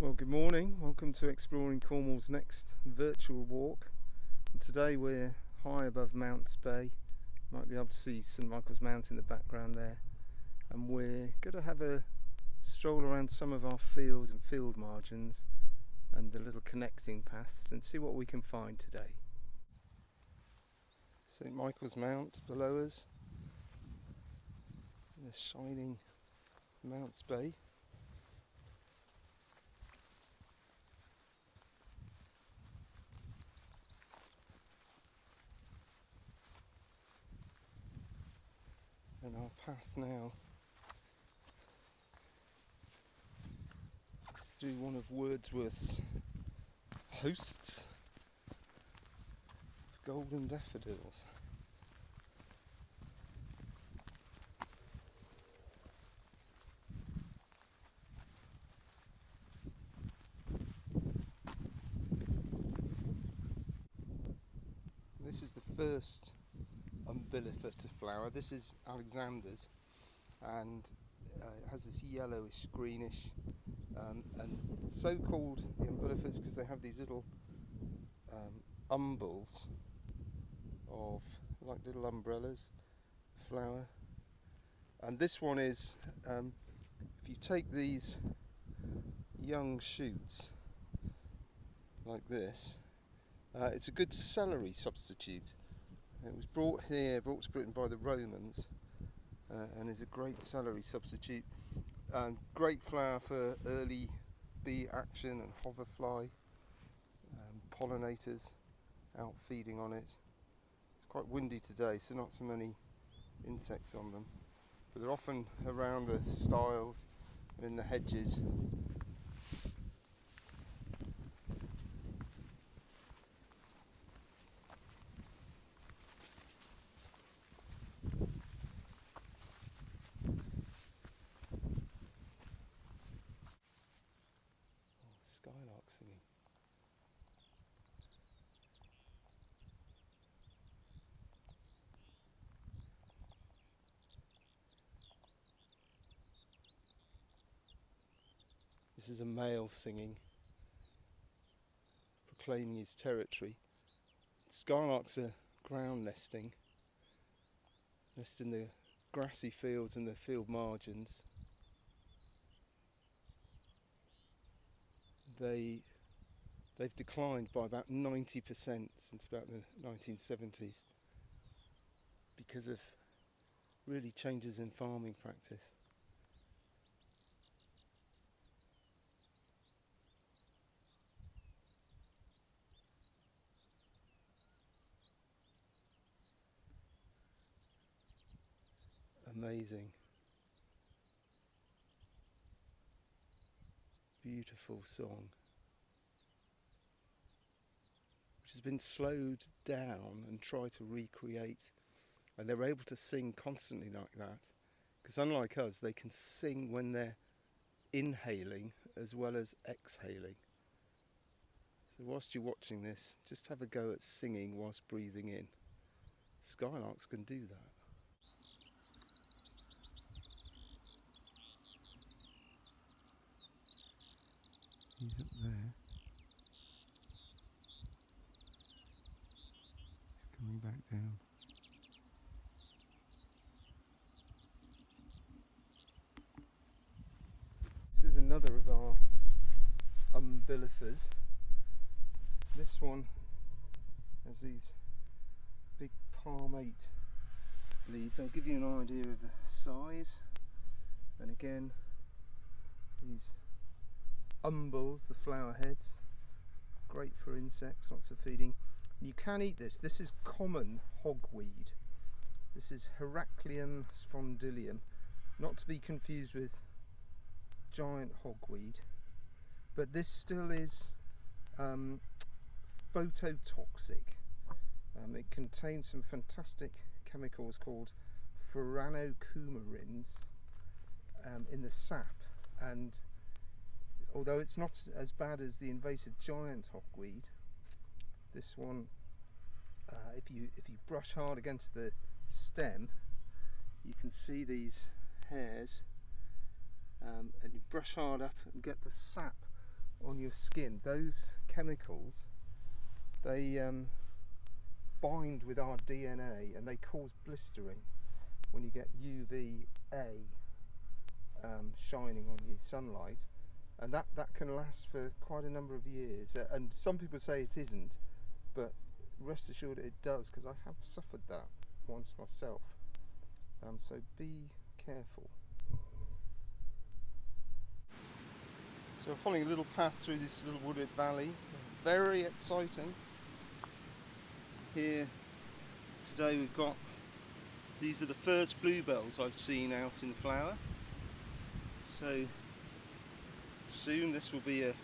Well, good morning. Welcome to exploring Cornwall's next virtual walk. And today we're high above Mounts Bay. You might be able to see St Michael's Mount in the background there. And we're going to have a stroll around some of our fields and field margins and the little connecting paths and see what we can find today. St Michael's Mount below us, the shining Mounts Bay. And our path now is through one of Wordsworth's hosts of golden daffodils. This is the first umbellifer to flower. This is Alexander's, and it has this yellowish greenish and so called the umbellifers because they have these little umbels of like little umbrellas flower. And this one is if you take these young shoots like this, it's a good celery substitute. It was brought to Britain by the Romans, and is a great celery substitute. Great flower for early bee action and hoverfly, pollinators out feeding on it. It's quite windy today, so not so many insects on them, but they're often around the stiles and in the hedges. Skylark singing. This is a male singing, proclaiming his territory. Skylarks are ground nesting, nest in the grassy fields and the field margins. They've declined by about 90% since about the 1970s because of really changes in farming practice. Amazing. Beautiful song, which has been slowed down and tried to recreate, and they're able to sing constantly like that because unlike us, they can sing when they're inhaling as well as exhaling. So whilst you're watching this, just have a go at singing whilst breathing in. Skylarks can do that. He's up there. He's coming back down. This is another of our umbellifers. This one has these big palmate leaves. I'll give you an idea of the size. And again, these umbels, the flower heads, great for insects, lots of feeding. You can eat this. This is common hogweed. This is Heracleum spondylium, not to be confused with giant hogweed, but this still is phototoxic. It contains some fantastic chemicals called furanocoumarins in the sap, and although it's not as bad as the invasive giant hogweed, this one, if you brush hard against the stem, you can see these hairs, and you brush hard up and get the sap on your skin. Those chemicals, they bind with our DNA and they cause blistering when you get UVA shining on you, sunlight, and that can last for quite a number of years. And some people say it isn't, but rest assured it does, because I have suffered that once myself. So be careful. So we're following a little path through this little wooded valley. Very exciting. Here today we've got, these are the first bluebells I've seen out in flower. So soon this will be a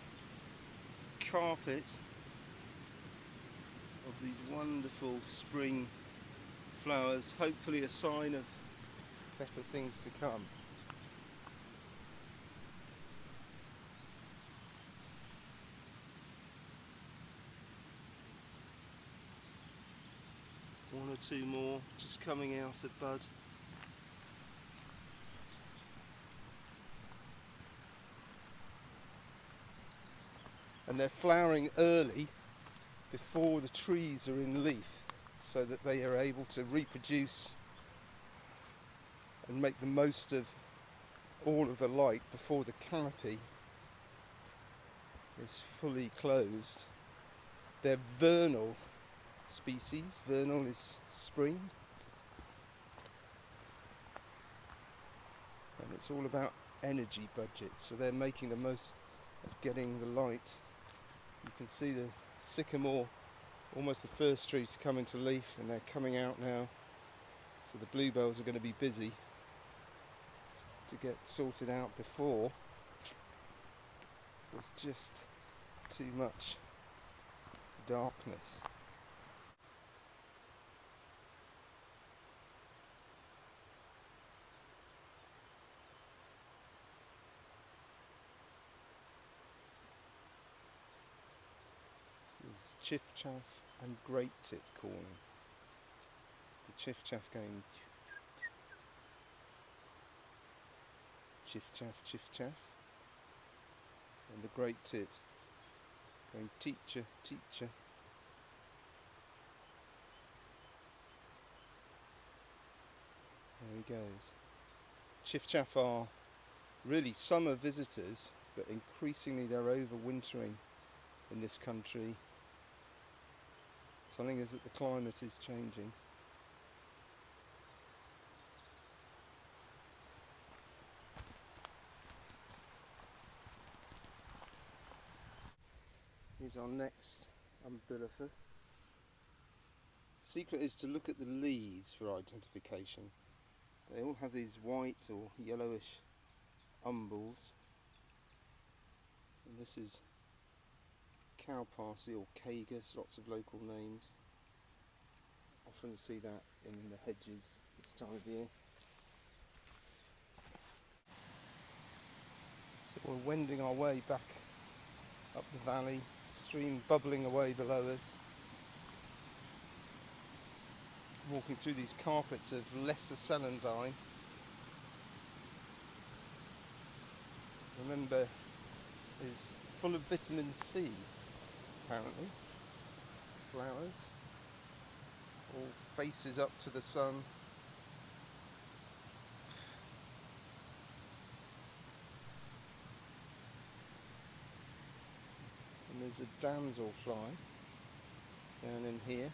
carpet of these wonderful spring flowers, hopefully a sign of better things to come. One or two more just coming out of bud. And they're flowering early before the trees are in leaf, so that they are able to reproduce and make the most of all of the light before the canopy is fully closed. They're vernal species. Vernal is spring, and it's all about energy budgets, so they're making the most of getting the light. You can see the sycamore, almost the first trees to come into leaf, and they're coming out now, so the bluebells are going to be busy to get sorted out before there's just too much darkness. There's chiffchaff and great tit calling. The chiffchaff going chiff-chaff, chiff-chaff, and the great tit going teacher, teacher. There he goes. Chiff-chaff are really summer visitors, but increasingly they're overwintering in this country, telling us that the climate is changing. Here's our next umbellifera. The secret is to look at the leaves for identification. They all have these white or yellowish umbels. And this is cow parsley or cagus, lots of local names. Often see that in the hedges this time of year. So we're wending our way back up the valley, stream bubbling away below us, walking through these carpets of lesser celandine. Remember, is full of vitamin C, apparently. Flowers, all faces up to the sun. And there's a damselfly down in here.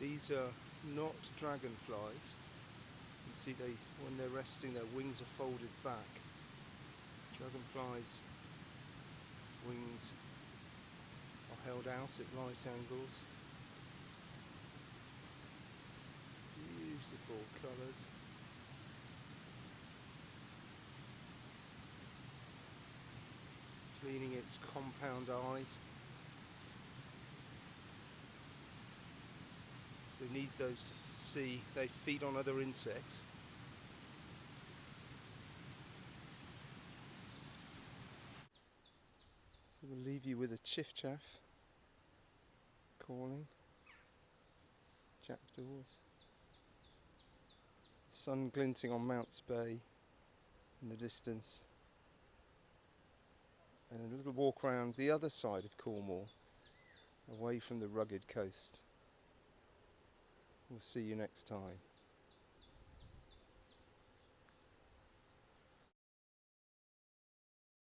These are not dragonflies. You can see when they're resting, their wings are folded back. Dragonflies' wings are held out at right angles. Beautiful colours. Cleaning its compound eyes. So you need those to see. They feed on other insects. So we'll leave you with a chiffchaff calling. Jackdaws. Sun glinting on Mounts Bay in the distance. And a little walk around the other side of Cornwall, away from the rugged coast. We'll see you next time.